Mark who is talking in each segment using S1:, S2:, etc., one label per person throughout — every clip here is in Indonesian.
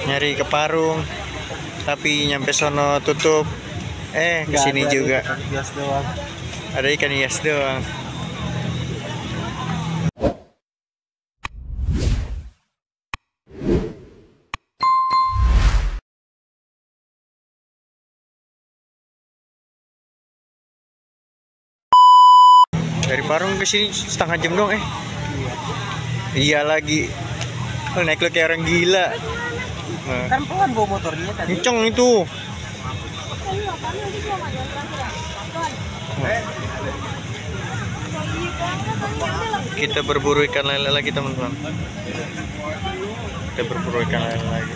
S1: nyari ke Parung, tapi nyampe sono tutup. Kesini juga. Ada ikan hias doang. Dari Parung ke sini setengah jam dong. Iya lagi. Naik lo kayak orang gila.
S2: Kan pelan bawa motornya tadi.
S1: Kenceng itu. Kita berburu ikan lele lagi, teman-teman. Kita berburu ikan lele lagi.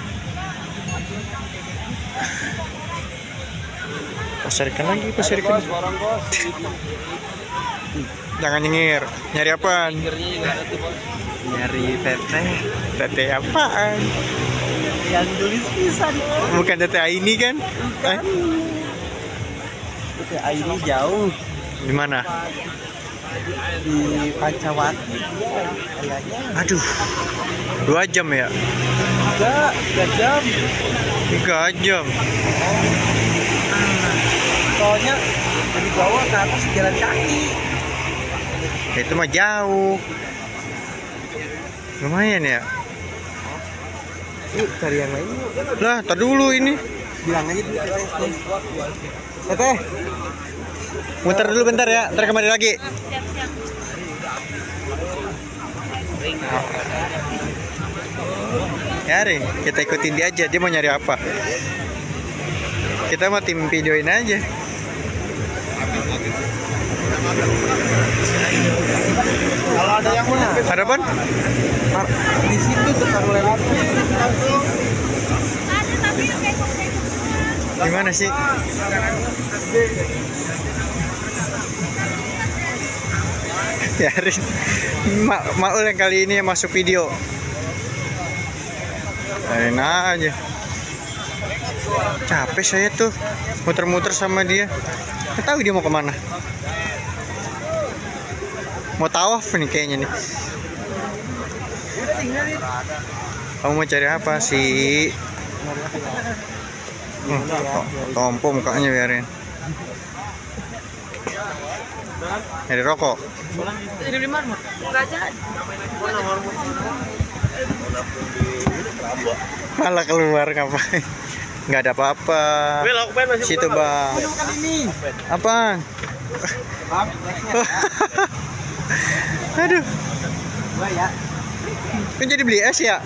S1: Pasar ikan lagi, pasar ikan. Jangan nyengir. Nyari apaan?
S2: Nyari tete.
S1: Tete apaan?
S2: Yang tulis pisan.
S1: Bukan tete ini kan?
S2: Bukan. Tete ini jauh.
S1: Di mana?
S2: Di Pancawati. Kayaknya.
S1: Aduh. 2 jam ya?
S2: Enggak, 3 jam.
S1: 3 jam.
S2: Soalnya dari bawah ke atas jalan kaki.
S1: Itu mah jauh. Lumayan ya.
S2: Yuk cari yang lain yuk.
S1: Lah, tar dulu ini.
S2: Bilang aja dulu Teteh.
S1: Muter dulu bentar ya, ntar kembali lagi. Ya, Ring, kita ikutin dia aja. Dia mau nyari apa? Kita mau tim videoin aja.
S2: Kalau ada yang mana?
S1: Ada apa?
S2: Di situ tukang lewat.
S1: Gimana sih? Ya, Ring. Maul yang kali ini yang masuk video. Enak aja. Capek saya tuh muter-muter sama dia. Nggak tahu dia mau kemana. Mau tawaf nih kayaknya nih. Kamu mau cari apa sih? Tompo mukanya biarin. Nyari rokok. Malah keluar ngapain? Nggak ada apa-apa. Situ bang. Apaan? Aduh. Kan jadi beli es ya?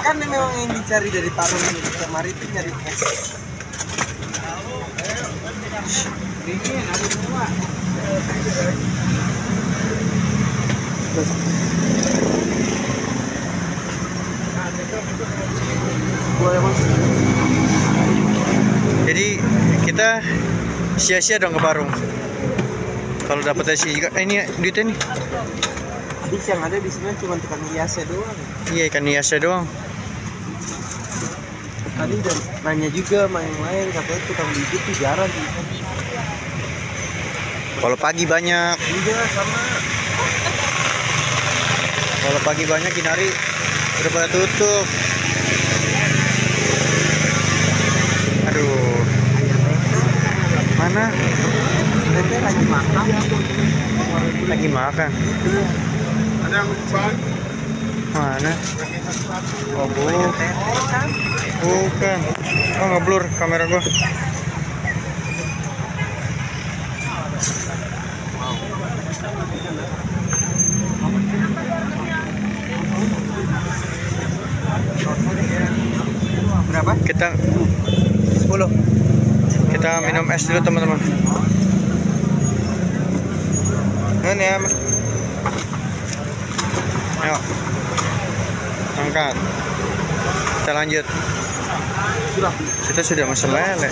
S2: Kan memang yang dicari dari Parung kemarin itu nyari es.
S1: Jadi kita sia-sia dong ke Parung. Kalau dapetnya sih juga, ini duitnya nih.
S2: Habis yang ada di sini cuma tukang hiasnya doang.
S1: Iya, ikan hiasnya doang.
S2: Tadi udah nanya juga sama yang lain, katanya tukang bibit tuh jarang sih.
S1: Kalau pagi banyak.
S2: Iya sama.
S1: Kalau pagi banyak Kinari udah pada tutup. Aduh. Mana?
S2: Teteh lagi makan.
S1: Lagi makan.
S2: Ada yang lupa.
S1: Mana? Oh, bukan. Oh, ngeblur kamera gua.
S2: Berapa?
S1: Kita
S2: 10.
S1: Kita minum es dulu, teman-teman. Ini ya. Ayo. Angkat. Kita lanjut. Kita sudah mesen lele.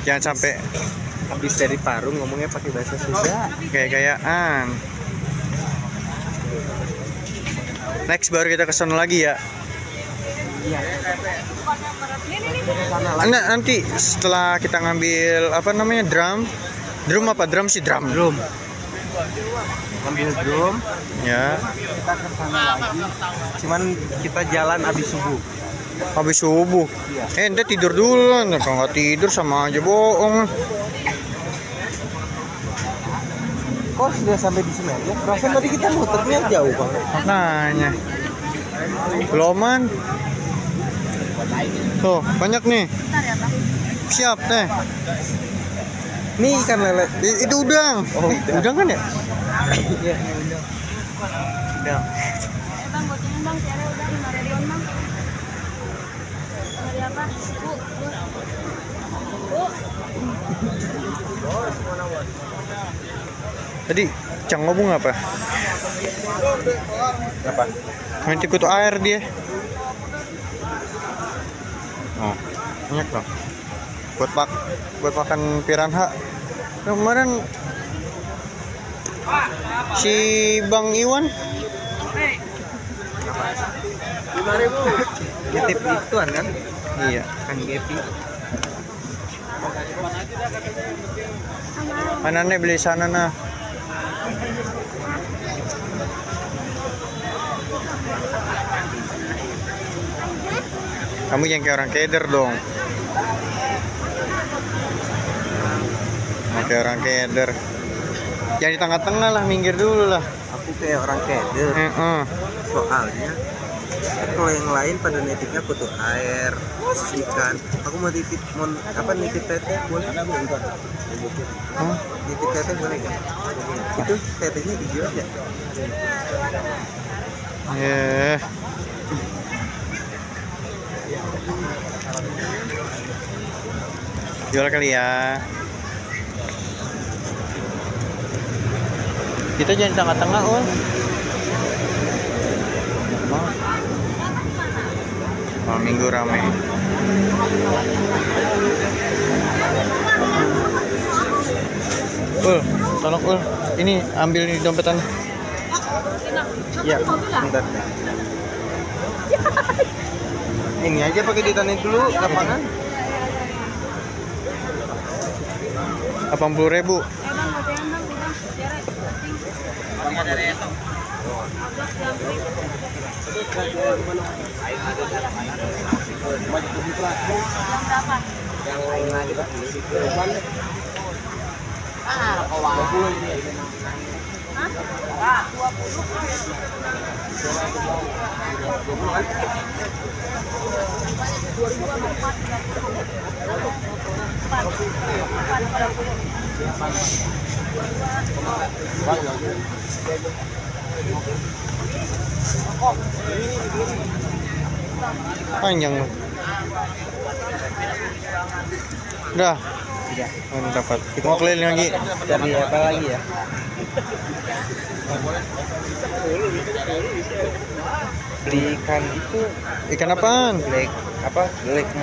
S1: Jangan sampai
S2: Habis dari Parung ngomongnya pakai bahasa Sunda.
S1: gaya-gayaan. Next baru kita ke sana lagi ya.
S2: Iya.
S1: Nanti setelah kita ngambil apa namanya drum apa drum sih drum.
S2: Ambil drum.
S1: Ya.
S2: Kita ke sana lagi. Cuman kita jalan habis subuh.
S1: Habis subuh. Ente tidur dulu lah. Kalau nggak tidur sama aja bohong.
S2: Kok sudah sampai di sini aja? Perasaan tadi kita muternya jauh banget.
S1: Makanya. Beloman. Tuh, banyak nih. Siap teh.
S2: Nih ikan lele.
S1: Itu udang.
S2: Oh,
S1: Udang kan ya?
S2: Iya,
S1: Udang.
S3: Bang, gocengan bang, si ada udah 5 ribuan bang. Dari apa? Bu.
S1: Tadi Cang ngomong apa?
S2: Apa?
S1: Main kutu air dia. Oh, banyak dong. Buat makan piranha. Nah, kemarin si Bang Iwan
S2: 5.000. Titip ituan kan?
S1: iya
S2: Kan Gepi.
S1: mana nih beli sana nah. Kamu jangan kayak orang keder dong. Kayak orang keder. Jangan di tengah-tengah lah, minggir dulu lah.
S2: Aku kayak orang keder. Soalnya kalau yang lain pada nitipnya kutu air, ikan. Aku mau nitip nitip teteh boleh? Nitip teteh boleh nggak? Itu tetehnya dijual ya?
S1: Yeah. Jual kali ya. Kita jangan tengah-tengah, Ul. Malam minggu rame. Ul, tolong Ul. Ini ambil nih dompetan.
S2: Iya, bentar. Ini aja pakai ditanin dulu lapangan.
S1: 80.000.
S3: Bang, gocengan bang, udah. Dari itu. Yang lain lagi Pak. Kawan. 20.
S1: Panjang loh. Udah.
S2: Tidak.
S1: Dapat. Mau keliling lagi.
S2: Cari apa lagi ya? Beli ikan itu
S1: Ikan apaan?
S2: black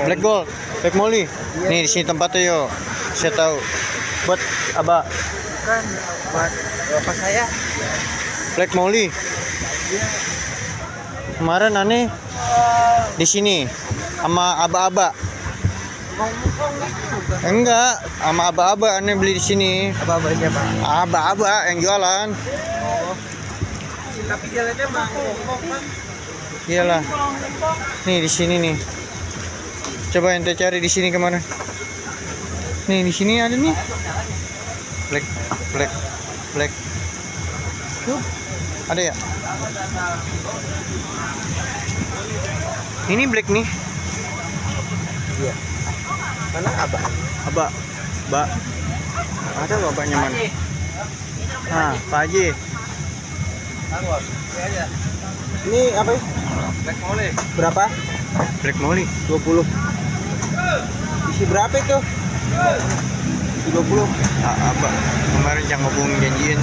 S1: Black gold, black molly. Nih di sini tempatnya yo. Saya tahu. Buat apa?
S2: bukan buat bapak saya.
S1: Black molly. Kemarin aneh di sini sama aba-aba. Enggak, sama aba-aba aneh beli di sini.
S2: Apa-apanya Pak?
S1: Aba-aba yang jualan.
S2: Tapi jalannya mangkok kan.
S1: Iyalah. Nih di sini nih. Coba ente cari di sini kemana? Nih di sini ada nih. Black. Tuh. Ada ya? Ini black nih.
S2: Iya. Mana abah?
S1: Mbak. Ada bapaknya mana? Nah, Pak Haji.
S2: Ini apa ya?
S4: Black Molly.
S2: Berapa?
S1: Black molly.
S2: 20. Isi berapa itu? Isi 20.
S1: Abah kemarin yang ngobong janjiin.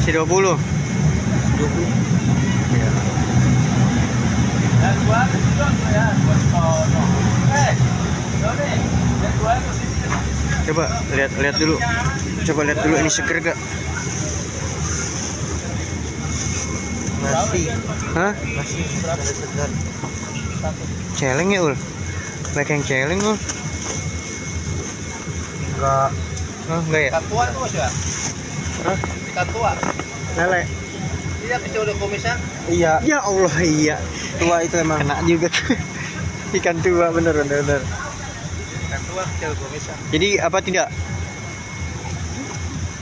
S1: Si 20.
S2: 20.
S1: Ya. Coba lihat dulu. Coba lihat dulu ini seger gak?
S2: Masih.
S1: Hah?
S2: Masih segar.
S1: Celeng ya, Ul? Baik yang celeng, Ul?
S2: Enggak.
S1: Oh, enggak ya?
S4: Ikan tua itu Mas ya?
S1: Hah?
S4: Ikan tua.
S1: Lele.
S4: Iya kecil udah kumisnya.
S2: Iya.
S1: Ya Allah, iya.
S2: tua itu emang.
S1: Kena juga tuh. Ikan tua bener.
S2: Ikan tua kecil gua bisa.
S1: Jadi apa tidak?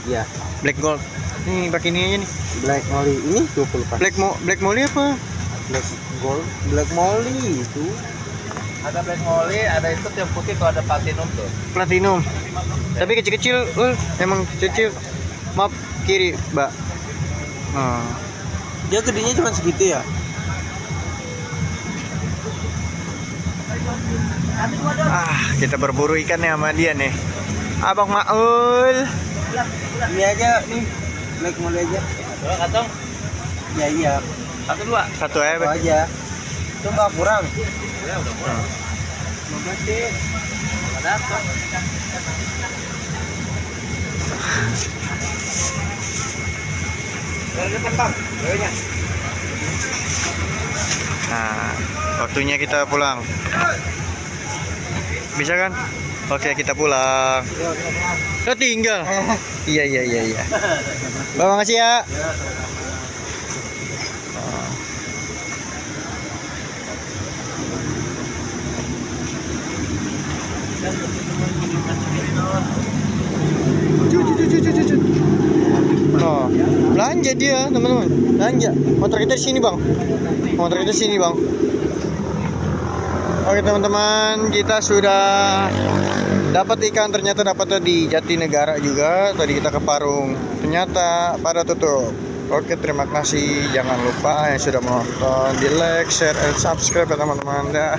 S2: Iya.
S1: Black gold. Ini pakai ini aja nih.
S2: Black molly ini 20 pas.
S1: Black molly apa?
S2: Black gold, black molly itu. Ada black molly, ada itu yang putih tuh ada platinum tuh.
S1: Platinum. Tapi kecil-kecil, emang kecil. Maaf kiri, Mbak.
S2: Dia gedenya cuma segitu ya?
S1: Kita berburu ikan nih sama dia nih. Abang Maul.
S2: Ini aja nih, black molly aja.
S3: Dua kantong.
S2: Iya.
S3: Satu dua.
S1: Satu ya,
S2: Itu aja. Coba kurang.
S3: Ya udah kurang.
S2: 15 sih.
S3: Ada apa?
S1: Nah, waktunya kita pulang. Bisa kan? Oke, kita pulang. Lo tinggal. Iya. Bapak makasih ya. Oh, belanja dia, teman-teman. Belanja. Motor kita di sini, Bang. Oke, teman-teman, kita sudah dapat ikan, ternyata dapatnya di Jatinegara juga. Tadi kita ke Parung, ternyata pada tutup. Oke, terima kasih. Jangan lupa yang sudah menonton, di like, share, and subscribe ya teman-teman. Dah.